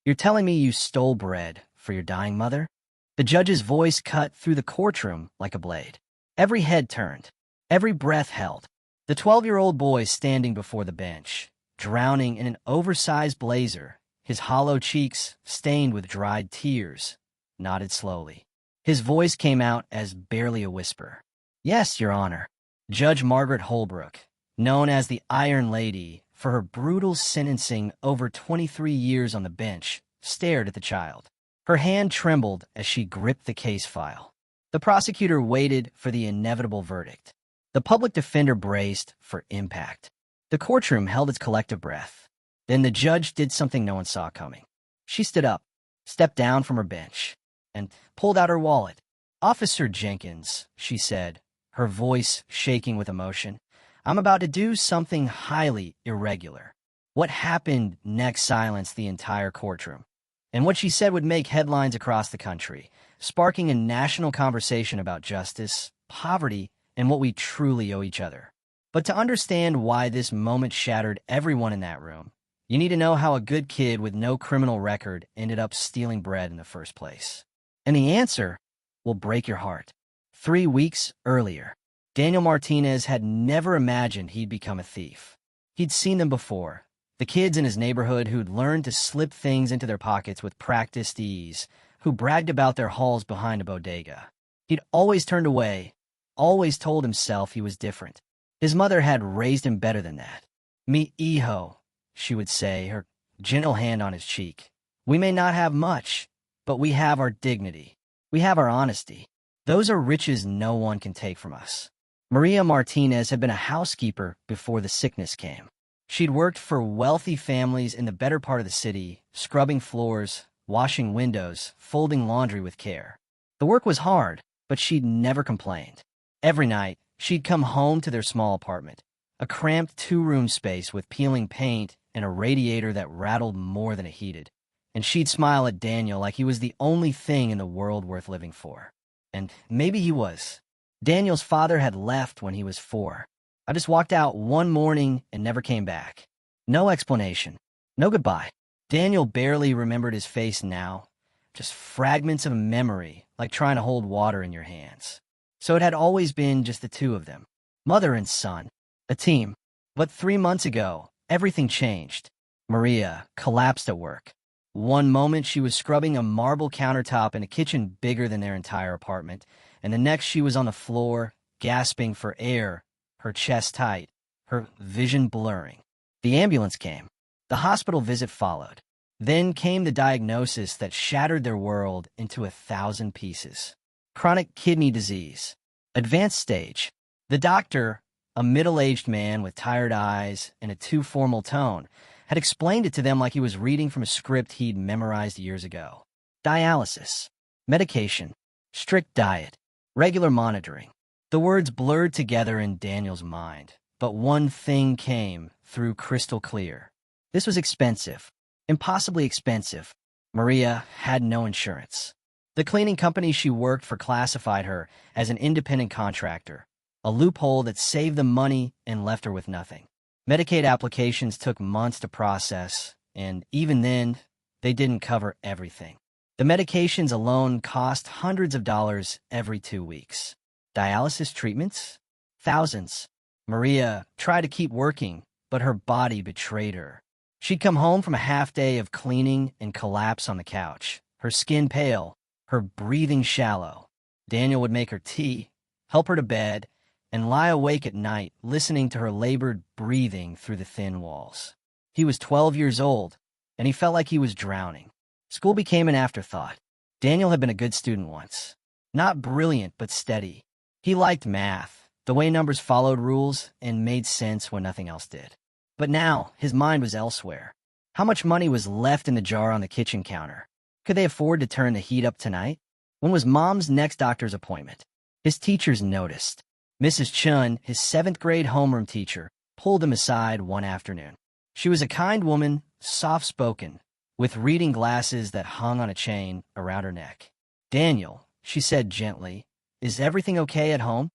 You're telling me you stole bread for your dying mother? The judge's voice cut through the courtroom like a blade. Every head turned, every breath held. The 12-year-old boy standing before the bench, drowning in an oversized blazer, his hollow cheeks stained with dried tears, nodded slowly. His voice came out as barely a whisper. Yes, Your Honor. Judge Margaret Holbrook, known as the Iron Lady for her brutal sentencing over 23 years on the bench, stared at the child. Her hand trembled as she gripped the case file. The prosecutor waited for the inevitable verdict. The public defender braced for impact. The courtroom held its collective breath. Then the judge did something no one saw coming. She stood up, stepped down from her bench, and pulled out her wallet. "Officer Jenkins," she said, her voice shaking with emotion, "I'm about to do something highly irregular." What happened next silenced the entire courtroom. And what she said would make headlines across the country, sparking a national conversation about justice, poverty, and what we truly owe each other. But to understand why this moment shattered everyone in that room, you need to know how a good kid with no criminal record ended up stealing bread in the first place. And the answer will break your heart. 3 weeks earlier, Daniel Martinez had never imagined he'd become a thief. He'd seen them before. The kids in his neighborhood who'd learned to slip things into their pockets with practiced ease, who bragged about their hauls behind a bodega. He'd always turned away, always told himself he was different. His mother had raised him better than that. "Mi hijo," she would say, her gentle hand on his cheek. "We may not have much, but we have our dignity. We have our honesty. Those are riches no one can take from us." Maria Martinez had been a housekeeper before the sickness came. She'd worked for wealthy families in the better part of the city, scrubbing floors, washing windows, folding laundry with care. The work was hard, but she'd never complained. Every night, she'd come home to their small apartment, a cramped 2-room space with peeling paint and a radiator that rattled more than it heated. And she'd smile at Daniel like he was the only thing in the world worth living for. And maybe he was. Daniel's father had left when he was 4. I just walked out one morning and never came back. No explanation. No goodbye. Daniel barely remembered his face now. Just fragments of memory, like trying to hold water in your hands. So it had always been just the two of them. Mother and son. A team. But 3 months ago, everything changed. Maria collapsed at work. One moment she was scrubbing a marble countertop in a kitchen bigger than their entire apartment, and the next she was on the floor, gasping for air, her chest tight, her vision blurring. The ambulance came. The hospital visit followed. Then came the diagnosis that shattered their world into 1,000 pieces. Chronic kidney disease. Advanced stage. The doctor, a middle-aged man with tired eyes and a too formal tone, had explained it to them like he was reading from a script he'd memorized years ago. Dialysis. Medication. Strict diet. Regular monitoring. The words blurred together in Daniel's mind, but one thing came through crystal clear. This was expensive. Impossibly expensive. Maria had no insurance. The cleaning company she worked for classified her as an independent contractor, a loophole that saved them money and left her with nothing. Medicaid applications took months to process, and even then, they didn't cover everything. The medications alone cost hundreds of dollars every 2 weeks. Dialysis treatments? Thousands. Maria tried to keep working, but her body betrayed her. She'd come home from a half-day of cleaning and collapse on the couch, her skin pale, her breathing shallow. Daniel would make her tea, help her to bed, and lie awake at night listening to her labored breathing through the thin walls. He was 12 years old, and he felt like he was drowning. School became an afterthought. Daniel had been a good student once. Not brilliant, but steady. He liked math, the way numbers followed rules and made sense when nothing else did. But now, his mind was elsewhere. How much money was left in the jar on the kitchen counter? Could they afford to turn the heat up tonight? When was Mom's next doctor's appointment? His teachers noticed. Mrs. Chen, his 7th-grade homeroom teacher, pulled him aside one afternoon. She was a kind woman, soft-spoken, with reading glasses that hung on a chain around her neck. "Daniel," she said gently, "is everything okay at home?"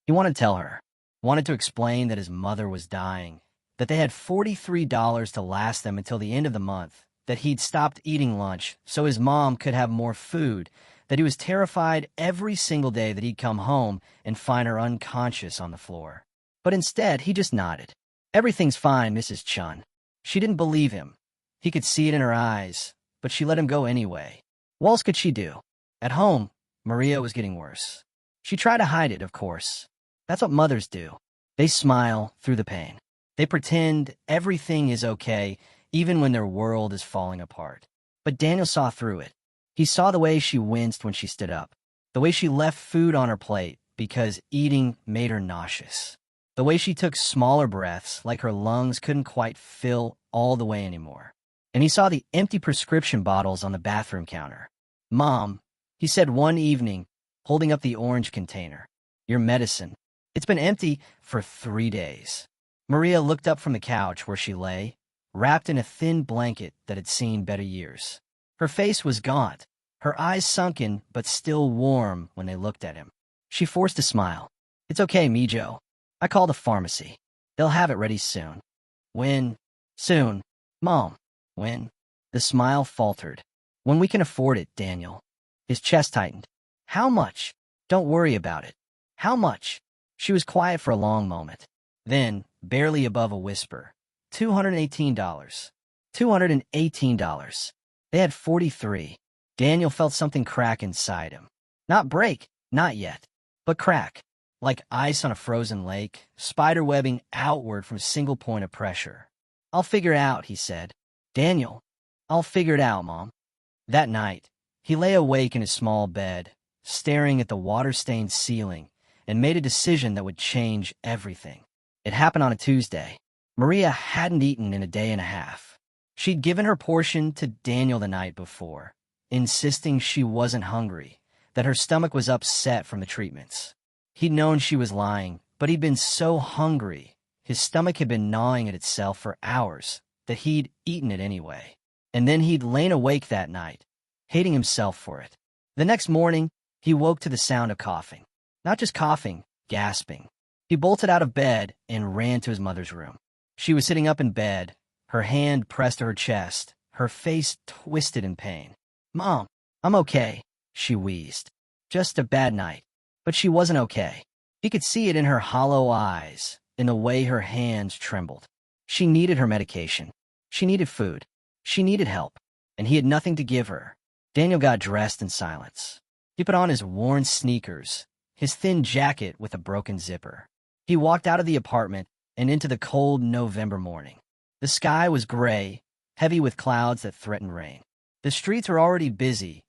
He wanted to tell her, wanted to explain that his mother was dying, that they had $43 to last them until the end of the month, that he'd stopped eating lunch so his mom could have more food, that he was terrified every single day that he'd come home and find her unconscious on the floor. But instead, he just nodded. "Everything's fine, Mrs. Chen." She didn't believe him. He could see it in her eyes, but she let him go anyway. What else could she do? At home, Maria was getting worse. She tried to hide it, of course. That's what mothers do. They smile through the pain. They pretend everything is okay, even when their world is falling apart. But Daniel saw through it. He saw the way she winced when she stood up, the way she left food on her plate because eating made her nauseous, the way she took smaller breaths like her lungs couldn't quite fill all the way anymore. And he saw the empty prescription bottles on the bathroom counter. "Mom," he said one evening, holding up the orange container, "your medicine. It's been empty for 3 days." Maria looked up from the couch where she lay, wrapped in a thin blanket that had seen better years. Her face was gaunt, her eyes sunken but still warm when they looked at him. She forced a smile. "It's okay, Mijo. I called the pharmacy. They'll have it ready soon." "When?" "Soon." "Mom." "When?" The smile faltered. "When we can afford it, Daniel." His chest tightened. "How much?" "Don't worry about it." "How much?" She was quiet for a long moment. Then, barely above a whisper, $218. $218. They had 43. Daniel felt something crack inside him. Not break, not yet, but crack. Like ice on a frozen lake, spiderwebbing outward from a single point of pressure. "I'll figure it out," he said. "Daniel, I'll figure it out, Mom." That night, he lay awake in his small bed, staring at the water-stained ceiling, and made a decision that would change everything. It happened on a Tuesday. Maria hadn't eaten in a day and a half. She'd given her portion to Daniel the night before, insisting she wasn't hungry, that her stomach was upset from the treatments. He'd known she was lying, but he'd been so hungry, his stomach had been gnawing at itself for hours, that he'd eaten it anyway. And then he'd lain awake that night, hating himself for it. The next morning, he woke to the sound of coughing. Not just coughing, gasping. He bolted out of bed and ran to his mother's room. She was sitting up in bed, her hand pressed to her chest, her face twisted in pain. "Mom, I'm okay," she wheezed. "Just a bad night." But she wasn't okay. He could see it in her hollow eyes, in the way her hands trembled. She needed her medication. She needed food. She needed help. And he had nothing to give her. Daniel got dressed in silence. He put on his worn sneakers, his thin jacket with a broken zipper. He walked out of the apartment and into the cold November morning. The sky was gray, heavy with clouds that threatened rain. The streets were already busy,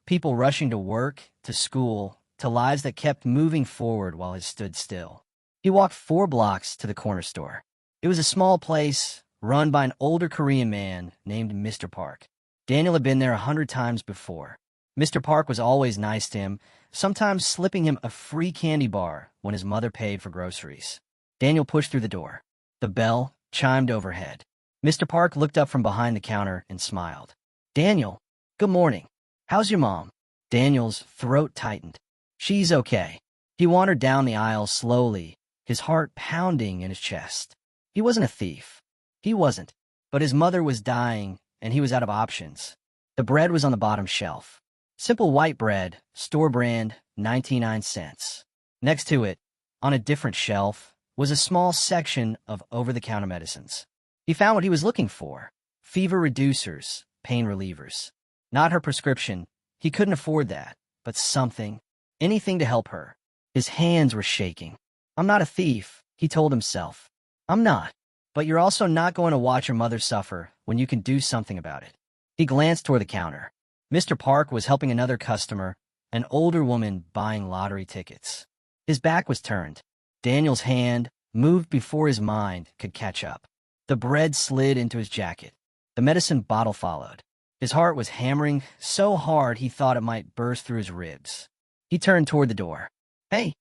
people rushing to work, to school, to lives that kept moving forward while he stood still. He walked 4 blocks to the corner store. It was a small place, run by an older Korean man named Mr. Park. Daniel had been there 100 times before. Mr. Park was always nice to him, sometimes slipping him a free candy bar when his mother paid for groceries. Daniel pushed through the door. The bell chimed overhead. Mr. Park looked up from behind the counter and smiled. "Daniel, good morning. How's your mom?" Daniel's throat tightened. "She's okay." He wandered down the aisle slowly, his heart pounding in his chest. He wasn't a thief. He wasn't. But his mother was dying, and he was out of options. The bread was on the bottom shelf. Simple white bread, store brand, 99 cents. Next to it, on a different shelf, was a small section of over-the-counter medicines. He found what he was looking for: fever reducers, pain relievers. Not her prescription. He couldn't afford that, but something, anything to help her. His hands were shaking. "I'm not a thief," he told himself. "I'm not. But you're also not going to watch your mother suffer when you can do something about it." He glanced toward the counter. Mr. Park was helping another customer, an older woman buying lottery tickets. His back was turned. Daniel's hand moved before his mind could catch up. The bread slid into his jacket. The medicine bottle followed. His heart was hammering so hard he thought it might burst through his ribs. He turned toward the door. Hey!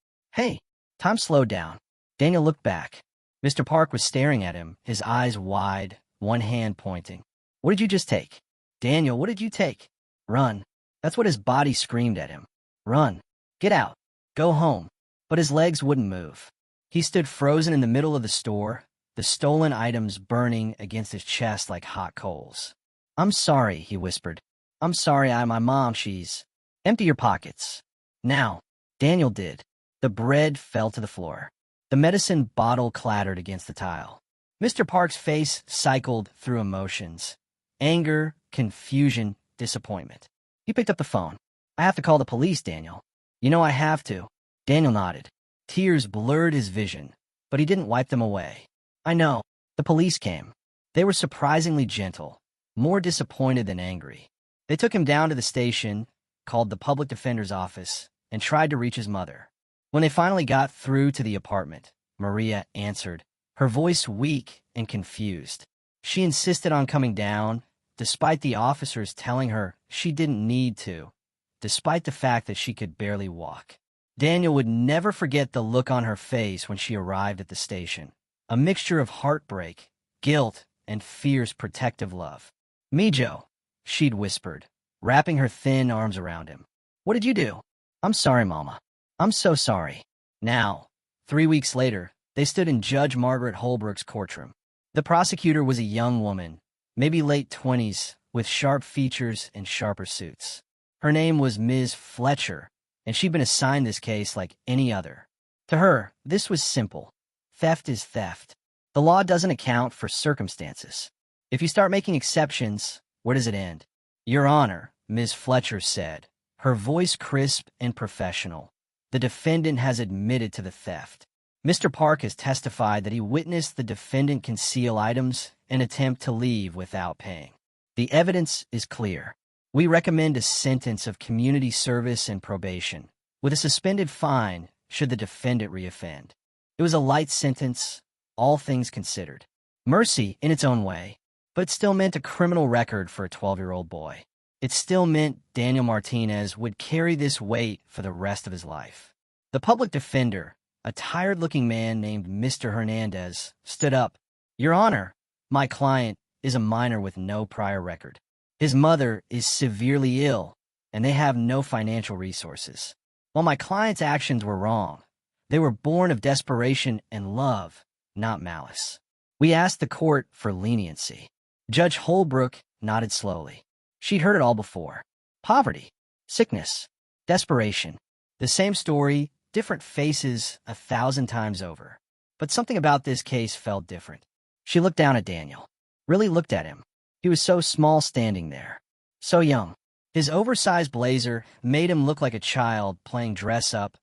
Time slowed down. Daniel looked back. Mr. Park was staring at him, his eyes wide, one hand pointing. "What did you just take?" "Daniel, what did you take?" "Run." That's what his body screamed at him. "Run. Get out. Go home." But his legs wouldn't move. He stood frozen in the middle of the store, the stolen items burning against his chest like hot coals. "I'm sorry," he whispered. "I'm sorry, my mom, she's—" "Empty your pockets." Now. Daniel did. The bread fell to the floor. The medicine bottle clattered against the tile. Mr. Park's face cycled through emotions. Anger, confusion, disappointment. He picked up the phone. "I have to call the police, Daniel." "You know I have to." Daniel nodded. Tears blurred his vision, but he didn't wipe them away. "I know." The police came. They were surprisingly gentle, more disappointed than angry. They took him down to the station, called the public defender's office, and tried to reach his mother. When they finally got through to the apartment, Maria answered, her voice weak and confused. She insisted on coming down, despite the officers telling her she didn't need to, despite the fact that she could barely walk. Daniel would never forget the look on her face when she arrived at the station, a mixture of heartbreak, guilt, and fierce protective love. "Mijo," she'd whispered, wrapping her thin arms around him. "What did you do?" "I'm sorry, Mama. I'm so sorry." Now, 3 weeks later, they stood in Judge Margaret Holbrook's courtroom. The prosecutor was a young woman, maybe late 20s, with sharp features and sharper suits. Her name was Ms. Fletcher, and she'd been assigned this case like any other. To her, this was simple. Theft is theft. The law doesn't account for circumstances. If you start making exceptions, where does it end? "Your Honor," Ms. Fletcher said, her voice crisp and professional, "the defendant has admitted to the theft. Mr. Park has testified that he witnessed the defendant conceal items and attempt to leave without paying. The evidence is clear. We recommend a sentence of community service and probation, with a suspended fine should the defendant reoffend. It was a light sentence, all things considered. Mercy in its own way, but it still meant a criminal record for a 12-year-old boy. It still meant Daniel Martinez would carry this weight for the rest of his life." The public defender, a tired-looking man named Mr. Hernandez, stood up. "Your Honor, my client is a minor with no prior record. His mother is severely ill, and they have no financial resources. While my client's actions were wrong, they were born of desperation and love, not malice. We asked the court for leniency." Judge Holbrook nodded slowly. She'd heard it all before. Poverty, sickness, desperation. The same story, different faces 1,000 times over. But something about this case felt different. She looked down at Daniel. Really looked at him. He was so small standing there. So young. His oversized blazer made him look like a child playing dress-up,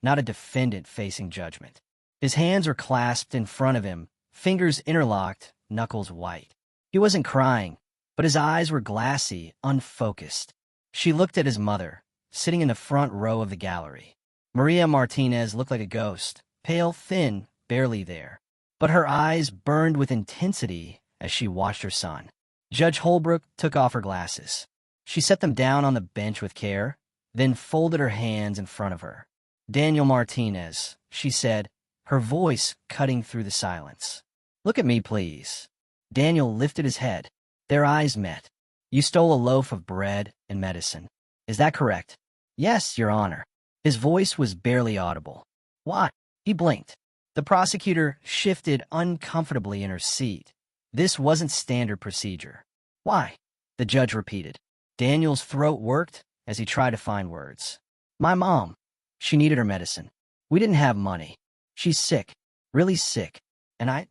not a defendant facing judgment. His hands were clasped in front of him, fingers interlocked, knuckles white. He wasn't crying, but his eyes were glassy, unfocused. She looked at his mother, sitting in the front row of the gallery. Maria Martinez looked like a ghost, pale, thin, barely there. But her eyes burned with intensity as she watched her son. Judge Holbrook took off her glasses. She set them down on the bench with care, then folded her hands in front of her. "Daniel Martinez," she said, her voice cutting through the silence. "Look at me, please." Daniel lifted his head. Their eyes met. "You stole a loaf of bread and medicine. Is that correct?" "Yes, Your Honor." His voice was barely audible. "Why?" He blinked. The prosecutor shifted uncomfortably in her seat. This wasn't standard procedure. "Why?" the judge repeated. Daniel's throat worked as he tried to find words. "My mom. She needed her medicine. We didn't have money. She's sick, really sick. And I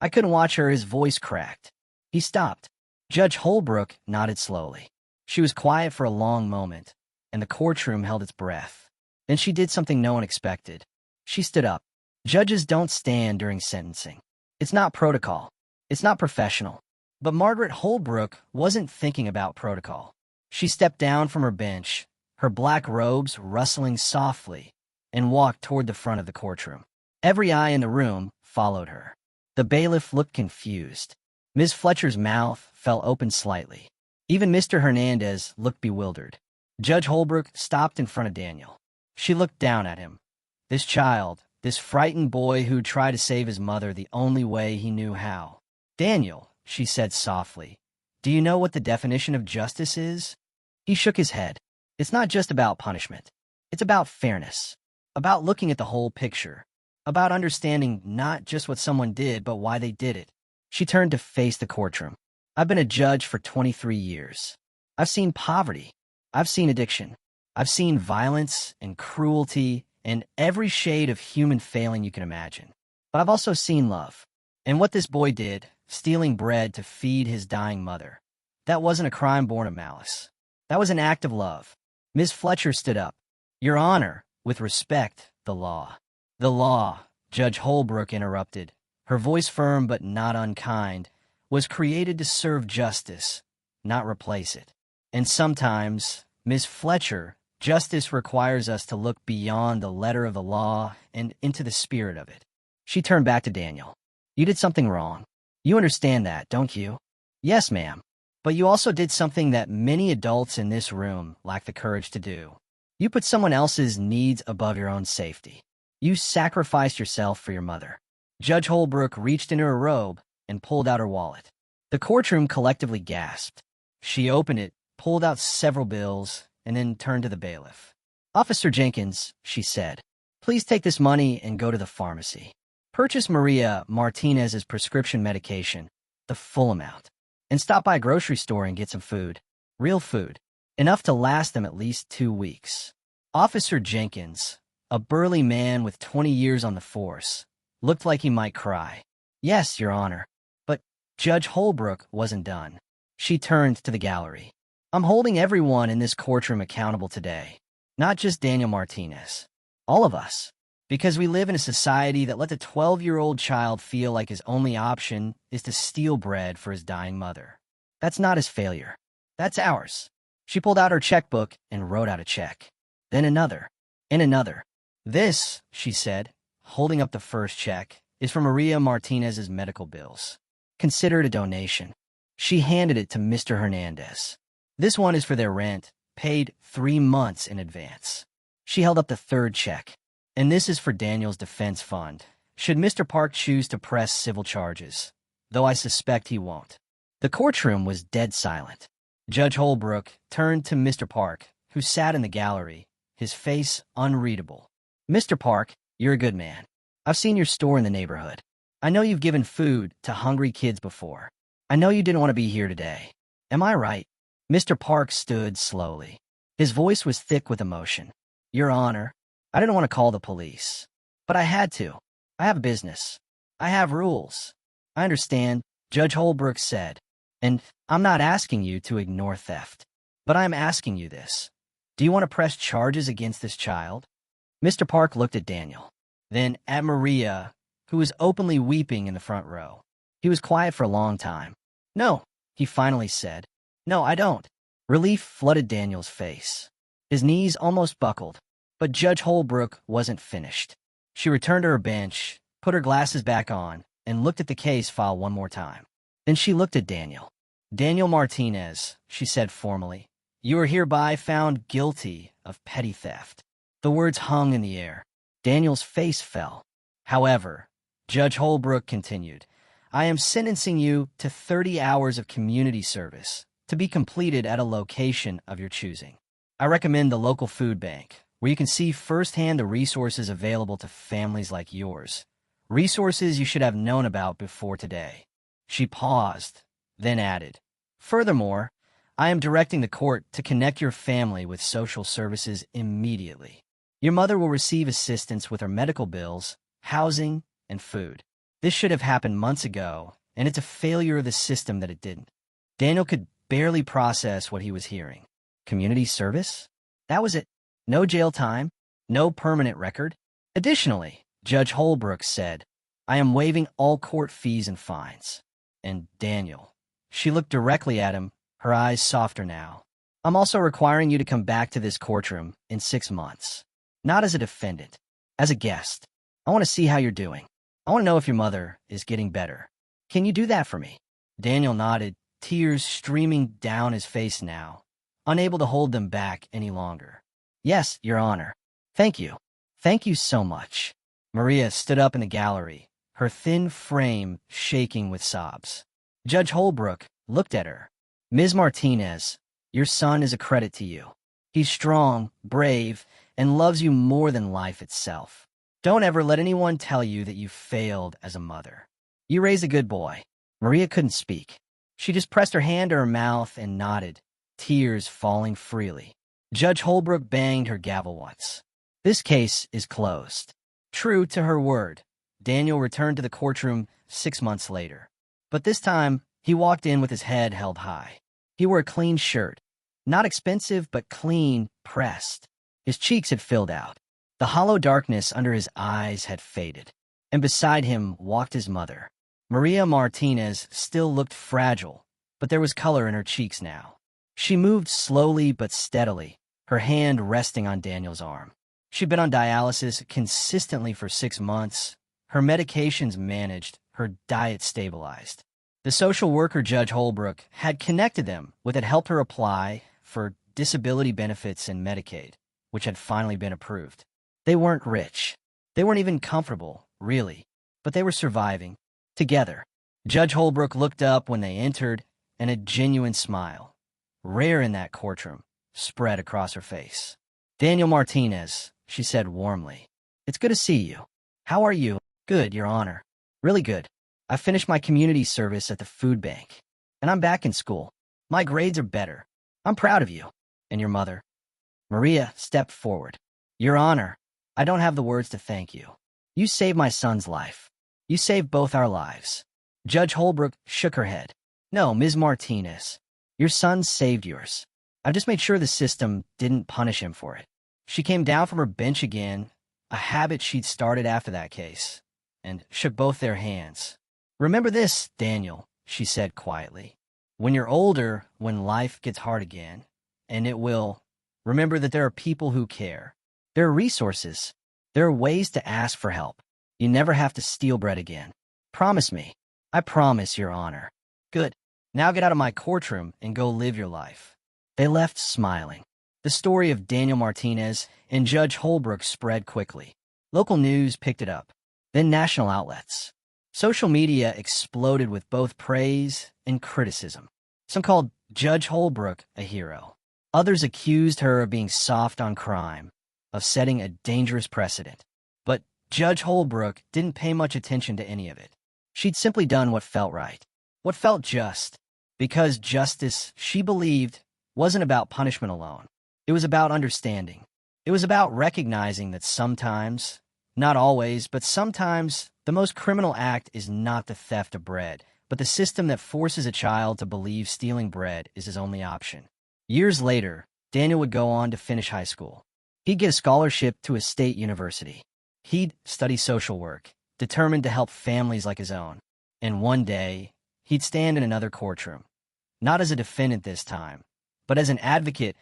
couldn't watch her." His voice cracked. He stopped. Judge Holbrook nodded slowly. She was quiet for a long moment, and the courtroom held its breath. Then she did something no one expected. She stood up. Judges don't stand during sentencing. It's not protocol. It's not professional. But Margaret Holbrook wasn't thinking about protocol. She stepped down from her bench, her black robes rustling softly, and walked toward the front of the courtroom. Every eye in the room followed her. The bailiff looked confused. Ms. Fletcher's mouth fell open slightly. Even Mr. Hernandez looked bewildered. Judge Holbrook stopped in front of Daniel. She looked down at him. This child, this frightened boy who tried to save his mother the only way he knew how. "Daniel," she said softly, "do you know what the definition of justice is?" He shook his head. "It's not just about punishment. It's about fairness. About looking at the whole picture. About understanding not just what someone did, but why they did it." She turned to face the courtroom. I've been a judge for 23 years. I've seen poverty. I've seen addiction. I've seen violence and cruelty and every shade of human failing you can imagine. But I've also seen love. And what this boy did, stealing bread to feed his dying mother, that wasn't a crime born of malice. That was an act of love. Ms. Fletcher stood up. Your Honor, with respect, the law. The law, Judge Holbrook interrupted, her voice firm but not unkind, was created to serve justice, not replace it. And sometimes, Ms. Fletcher, justice requires us to look beyond the letter of the law and into the spirit of it. She turned back to Daniel. You did something wrong. You understand that, don't you? Yes, ma'am. But you also did something that many adults in this room lack the courage to do. You put someone else's needs above your own safety. You sacrificed yourself for your mother. Judge Holbrook reached into her robe and pulled out her wallet. The courtroom collectively gasped. She opened it, pulled out several bills, and then turned to the bailiff. Officer Jenkins, she said, please take this money and go to the pharmacy. Purchase Maria Martinez's prescription medication, the full amount, and stop by a grocery store and get some food. Real food. Enough to last them at least 2 weeks. Officer Jenkins, a burly man with 20 years on the force, looked like he might cry. Yes, Your Honor. But Judge Holbrook wasn't done. She turned to the gallery. I'm holding everyone in this courtroom accountable today. Not just Daniel Martinez. All of us. Because we live in a society that let the 12-year-old child feel like his only option is to steal bread for his dying mother. That's not his failure. That's ours. She pulled out her checkbook and wrote out a check. Then another. And another. This, she said, holding up the first check, is for Maria Martinez's medical bills. Consider it a donation. She handed it to Mr. Hernandez. This one is for their rent, paid 3 months in advance. She held up the third check. And this is for Daniel's defense fund, should Mr. Park choose to press civil charges, though I suspect he won't. The courtroom was dead silent. Judge Holbrook turned to Mr. Park, who sat in the gallery, his face unreadable. Mr. Park, you're a good man. I've seen your store in the neighborhood. I know you've given food to hungry kids before. I know you didn't want to be here today. Am I right? Mr. Park stood slowly. His voice was thick with emotion. Your Honor, I didn't want to call the police, but I had to. I have a business. I have rules. I understand, Judge Holbrook said, and I'm not asking you to ignore theft, but I'm asking you this. Do you want to press charges against this child? Mr. Park looked at Daniel, then at Maria, who was openly weeping in the front row. He was quiet for a long time. No, he finally said. No, I don't. Relief flooded Daniel's face. His knees almost buckled. But Judge Holbrook wasn't finished. She returned to her bench, put her glasses back on, and looked at the case file one more time. Then she looked at Daniel. Daniel Martinez, she said formally, you are hereby found guilty of petty theft. The words hung in the air. Daniel's face fell. However, Judge Holbrook continued, I am sentencing you to 30 hours of community service to be completed at a location of your choosing. I recommend the local food bank, where you can see firsthand the resources available to families like yours. Resources you should have known about before today. She paused, then added, furthermore, I am directing the court to connect your family with social services immediately. Your mother will receive assistance with her medical bills, housing, and food. This should have happened months ago, and it's a failure of the system that it didn't. Daniel could barely process what he was hearing. Community service? That was it. No jail time, no permanent record. Additionally, Judge Holbrook said, I am waiving all court fees and fines. And Daniel, she looked directly at him, her eyes softer now. I'm also requiring you to come back to this courtroom in 6 months. Not as a defendant, as a guest. I want to see how you're doing. I want to know if your mother is getting better. Can you do that for me? Daniel nodded, tears streaming down his face now, unable to hold them back any longer. Yes, Your Honor. Thank you. Thank you so much. Maria stood up in the gallery, her thin frame shaking with sobs. Judge Holbrook looked at her. Ms. Martinez, your son is a credit to you. He's strong, brave, and loves you more than life itself. Don't ever let anyone tell you that you failed as a mother. You raised a good boy. Maria couldn't speak. She just pressed her hand to her mouth and nodded, tears falling freely. Judge Holbrook banged her gavel once. This case is closed. True to her word, Daniel returned to the courtroom 6 months later. But this time, he walked in with his head held high. He wore a clean shirt. Not expensive, but clean, pressed. His cheeks had filled out. The hollow darkness under his eyes had faded. And beside him walked his mother. Maria Martinez still looked fragile, but there was color in her cheeks now. She moved slowly but steadily, her hand resting on Daniel's arm. She'd been on dialysis consistently for 6 months, her medications managed, her diet stabilized. The social worker, Judge Holbrook, had connected them with had helped her apply for disability benefits and Medicaid, which had finally been approved. They weren't rich. They weren't even comfortable, really, but they were surviving. Together. Judge Holbrook looked up when they entered, and a genuine smile, rare in that courtroom, spread across her face. "Daniel Martinez," she said warmly. "It's good to see you. How are you?" "Good, Your Honor. Really good. I finished my community service at the food bank, and I'm back in school. My grades are better. I'm proud of you. And your mother?" Maria stepped forward. "Your Honor, I don't have the words to thank you. You saved my son's life. You saved both our lives." Judge Holbrook shook her head. "No, Ms. Martinez. Your son saved yours. I've just made sure the system didn't punish him for it." She came down from her bench again, a habit she'd started after that case, and shook both their hands. "Remember this, Daniel," she said quietly. "When you're older, when life gets hard again, and it will, remember that there are people who care. There are resources. There are ways to ask for help. You never have to steal bread again. Promise me." "I promise, Your Honor." "Good. Now get out of my courtroom and go live your life." They left smiling. The story of Daniel Martinez and Judge Holbrook spread quickly. Local news picked it up, then national outlets. Social media exploded with both praise and criticism. Some called Judge Holbrook a hero. Others accused her of being soft on crime, of setting a dangerous precedent. But Judge Holbrook didn't pay much attention to any of it. She'd simply done what felt right, what felt just, because justice, she believed, wasn't about punishment alone. It was about understanding. It was about recognizing that sometimes, not always, but sometimes, the most criminal act is not the theft of bread, but the system that forces a child to believe stealing bread is his only option. Years later, Daniel would go on to finish high school. He'd get a scholarship to a state university. He'd study social work, determined to help families like his own. And one day, he'd stand in another courtroom, not as a defendant this time, but as an advocate,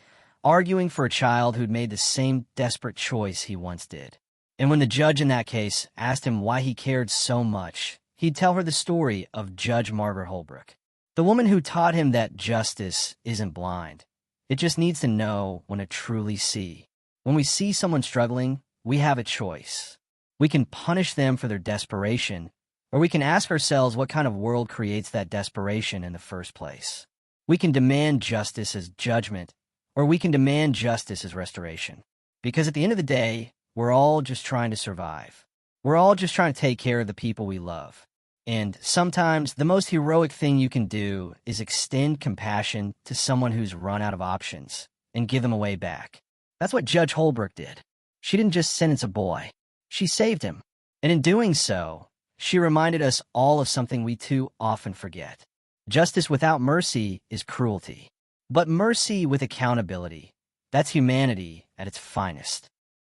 arguing for a child who'd made the same desperate choice he once did. And when the judge in that case asked him why he cared so much, he'd tell her the story of Judge Margaret Holbrook, the woman who taught him that justice isn't blind. It just needs to know when to truly see. When we see someone struggling, we have a choice. We can punish them for their desperation, or we can ask ourselves what kind of world creates that desperation in the first place. We can demand justice as judgment, or we can demand justice as restoration. Because at the end of the day, we're all just trying to survive. We're all just trying to take care of the people we love. And sometimes the most heroic thing you can do is extend compassion to someone who's run out of options and give them a way back. That's what Judge Holbrook did. She didn't just sentence a boy. She saved him. And in doing so, she reminded us all of something we too often forget. Justice without mercy is cruelty. But mercy with accountability, that's humanity at its finest.